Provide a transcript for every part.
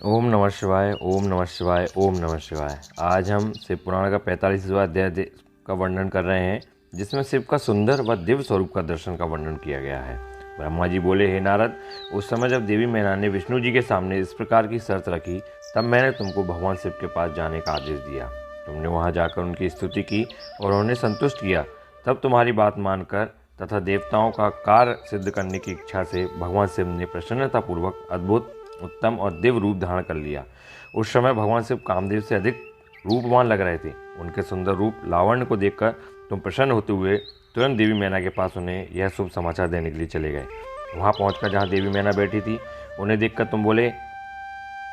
ओम नमः शिवाय, ओम नमः शिवाय, ओम नमः शिवाय। आज हम शिव पुराण का 45वां अध्याय का वर्णन कर रहे हैं, जिसमें शिव का सुंदर व दिव्य स्वरूप का दर्शन का वर्णन किया गया है। ब्रह्मा जी बोले, हे नारद, उस समय जब देवी मैना ने विष्णु जी के सामने इस प्रकार की शर्त रखी, तब मैंने तुमको भगवान शिव के पास जाने का आदेश दिया। तुमने वहाँ जाकर उनकी स्तुति की और उन्हें संतुष्ट किया। तब तुम्हारी बात मानकर तथा देवताओं का कार्य सिद्ध करने की इच्छा से भगवान शिव ने प्रसन्नतापूर्वक अद्भुत, उत्तम और दिव्य रूप धारण कर लिया। उस समय भगवान शिव कामदेव से अधिक रूपवान लग रहे थे। उनके सुंदर रूप लावण्य को देखकर तुम प्रसन्न होते हुए तुरंत देवी मैना के पास उन्हें यह शुभ समाचार देने के लिए चले गए। वहाँ पहुँचकर जहाँ देवी मैना बैठी थी, उन्हें देखकर तुम बोले,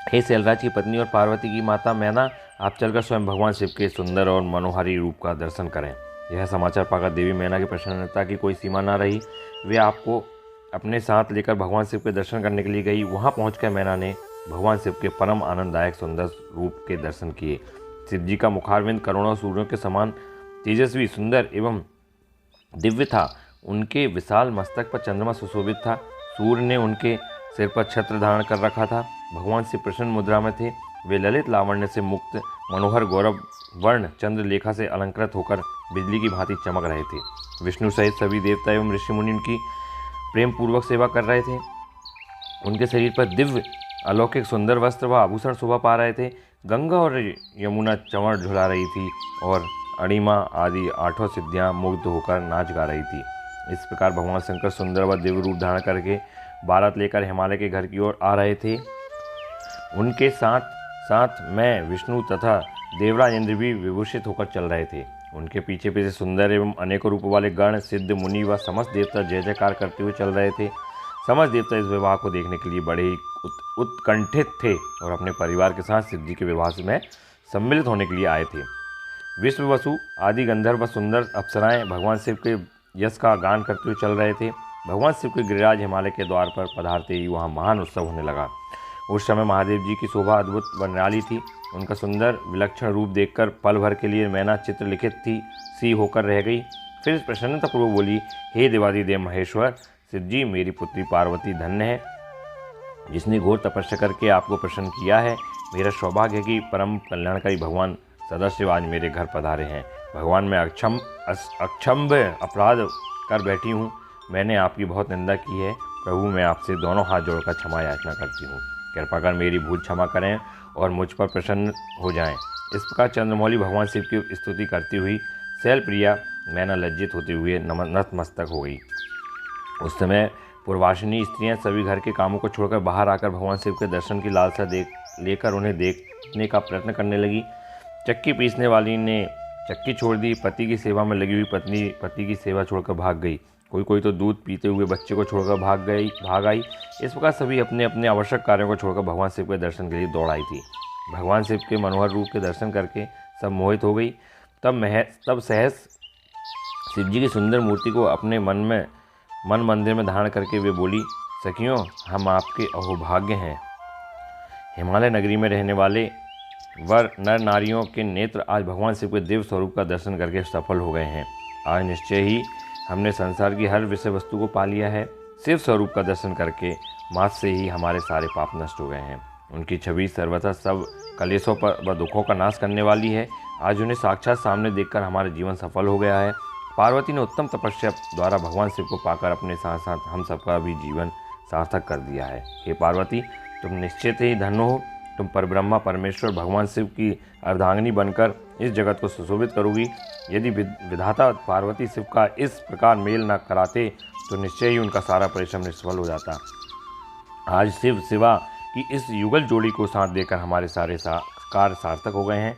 हे शैलराज की पत्नी और पार्वती की माता मैना, आप चलकर स्वयं भगवान शिव के सुंदर और मनोहारी रूप का दर्शन करें। यह समाचार पाकर देवी मैना की प्रसन्नता की कोई सीमा न रही। वे आपको अपने साथ लेकर भगवान शिव के दर्शन करने के लिए गई। वहाँ पहुंचकर मैना ने भगवान शिव के परम आनंददायक सुंदर रूप के दर्शन किए। शिव जी का मुखारविंद करोड़ों सूर्यों के समान तेजस्वी, सुंदर एवं दिव्य था। उनके विशाल मस्तक पर चंद्रमा सुशोभित था। सूर्य ने उनके सिर पर छत्र धारण कर रखा था। भगवान शिव प्रसन्न मुद्रा में थे। वे ललित लावण्य से मुक्त मनोहर गौरव वर्ण चंद्रलेखा से अलंकृत होकर बिजली की भांति चमक रहे थे। विष्णु सहित सभी देवता एवं ऋषि मुनि उनकी प्रेम पूर्वक सेवा कर रहे थे। उनके शरीर पर दिव्य अलौकिक सुंदर वस्त्र व आभूषण शोभा पा रहे थे। गंगा और यमुना चंवर झुला रही थी और अणिमा आदि 8 सिद्धियां मुग्ध होकर नाच गा रही थी। इस प्रकार भगवान शंकर सुंदर व दिव्य रूप धारण करके बारात लेकर हिमालय के घर की ओर आ रहे थे। उनके साथ साथ मैं, विष्णु तथा देवराज इंद्र भी विभूषित होकर चल रहे थे। उनके पीछे पीछे सुंदर एवं अनेकों रूप वाले गण, सिद्ध, मुनि व समस्त देवता जय जयकार करते हुए चल रहे थे। समस्त देवता इस विवाह को देखने के लिए बड़े ही उत्कंठित थे और अपने परिवार के साथ शिव जी के विवाह में सम्मिलित होने के लिए आए थे। विश्व वसु आदि गंधर्व व सुंदर अप्सराएं भगवान शिव के यश का गान करते हुए चल रहे थे। भगवान शिव के गिरिराज हिमालय के द्वार पर पधारते ही वहाँ महान उत्सव होने लगा। उस समय महादेव जी की शोभा अद्भुत व निराली थी। उनका सुंदर विलक्षण रूप देखकर पल भर के लिए मैना चित्रलिखित थी सी होकर रह गई। फिर प्रसन्नतापूर्वक बोली, हे देवादिदेव महेश्वर शिव जी, मेरी पुत्री पार्वती धन्य है, जिसने घोर तपस्या करके आपको प्रसन्न किया है। मेरा सौभाग्य है कि परम कल्याणकारी भगवान सदाशिव आज मेरे घर पधारे हैं। भगवान, मैं अक्षम्भ अपराध कर बैठी हूँ। मैंने आपकी बहुत निंदा की है। प्रभु, मैं आपसे दोनों हाथ जोड़कर क्षमा याचना करती हूँ। कृपा कर मेरी भूल क्षमा करें और मुझ पर प्रसन्न हो जाएं। इस प्रकार चंद्रमौली भगवान शिव की स्तुति करती हुई शैलप्रिया मैना लज्जित होते हुए नतमस्तक हो गई। उस समय पूर्वासिनी स्त्रियां सभी घर के कामों को छोड़कर बाहर आकर भगवान शिव के दर्शन की लालसा लेकर उन्हें देखने का प्रयत्न करने लगी। चक्की पीसने वाली ने चक्की छोड़ दी। पति की सेवा में लगी हुई पत्नी पति की सेवा छोड़कर भाग गई। कोई तो दूध पीते हुए बच्चे को छोड़कर भाग आई। इस प्रकार सभी अपने अपने आवश्यक कार्यों को छोड़कर भगवान शिव के दर्शन के लिए दौड़ आई थी। भगवान शिव के मनोहर रूप के दर्शन करके सब मोहित हो गई। तब सहस शिव जी की सुंदर मूर्ति को अपने मन मंदिर में धारण करके वे बोली, सखियों, हम आपके अहोभाग्य हैं। हिमालय नगरी में रहने वाले वर नर नारियों के नेत्र आज भगवान शिव के दिव्य स्वरूप का दर्शन करके सफल हो गए हैं। आज निश्चय ही हमने संसार की हर विषय वस्तु को पा लिया है। शिव स्वरूप का दर्शन करके मात्र से ही हमारे सारे पाप नष्ट हो गए हैं। उनकी छवि सर्वथा सब कलेशों पर व दुखों का नाश करने वाली है। आज उन्हें साक्षात सामने देखकर हमारा जीवन सफल हो गया है। पार्वती ने उत्तम तपस्या द्वारा भगवान शिव को पाकर अपने साथ साथ हम सबका भी जीवन सार्थक कर दिया है। हे पार्वती, तुम निश्चित ही धन्य हो। तुम परब्रह्मा परमेश्वर भगवान शिव की अर्धांगिनी बनकर इस जगत को सुशोभित करोगी। यदि विधाता पार्वती शिव का इस प्रकार मेल न कराते तो निश्चय ही उनका सारा परिश्रम निष्फल हो जाता। आज शिव शिवा की इस युगल जोड़ी को साथ देकर हमारे सारे कार्य सार्थक हो गए हैं।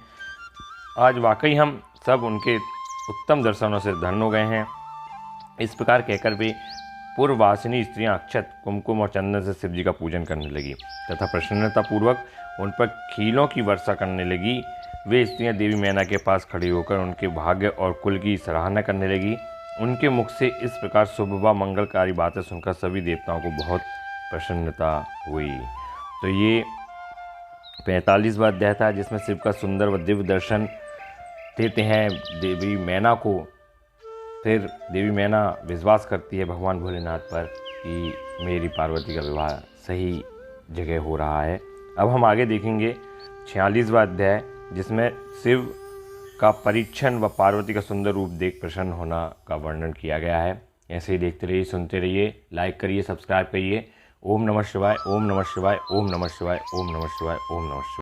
आज वाकई हम सब उनके उत्तम दर्शनों से धन्य हो गए हैं। इस प्रकार कहकर वे पूर्ववासिनी स्त्रियां अक्षत, कुमकुम और चंदन से शिव जी का पूजन करने लगी तथा प्रसन्नतापूर्वक उन पर खीलों की वर्षा करने लगी। वे स्त्रियां देवी मैना के पास खड़ी होकर उनके भाग्य और कुल की सराहना करने लगी। उनके मुख से इस प्रकार शुभ व मंगलकारी बातें सुनकर सभी देवताओं को बहुत प्रसन्नता हुई। तो ये 45वां अध्याय था, जिसमें शिव का सुंदर व दिव्य दर्शन देते हैं देवी मैना को। फिर देवी मैना विश्वास करती है भगवान भोलेनाथ पर कि मेरी पार्वती का विवाह सही जगह हो रहा है। अब हम आगे देखेंगे 46वां अध्याय, जिसमें शिव का परीक्षण व पार्वती का सुंदर रूप देख प्रसन्न होना का वर्णन किया गया है। ऐसे ही देखते रहिए, सुनते रहिए, लाइक करिए, सब्सक्राइब करिए। ओम नमः शिवाय, ओम नमः शिवाय, ओम नमः शिवाय, ओम नमः शिवाय, ओम नमः शिवाय।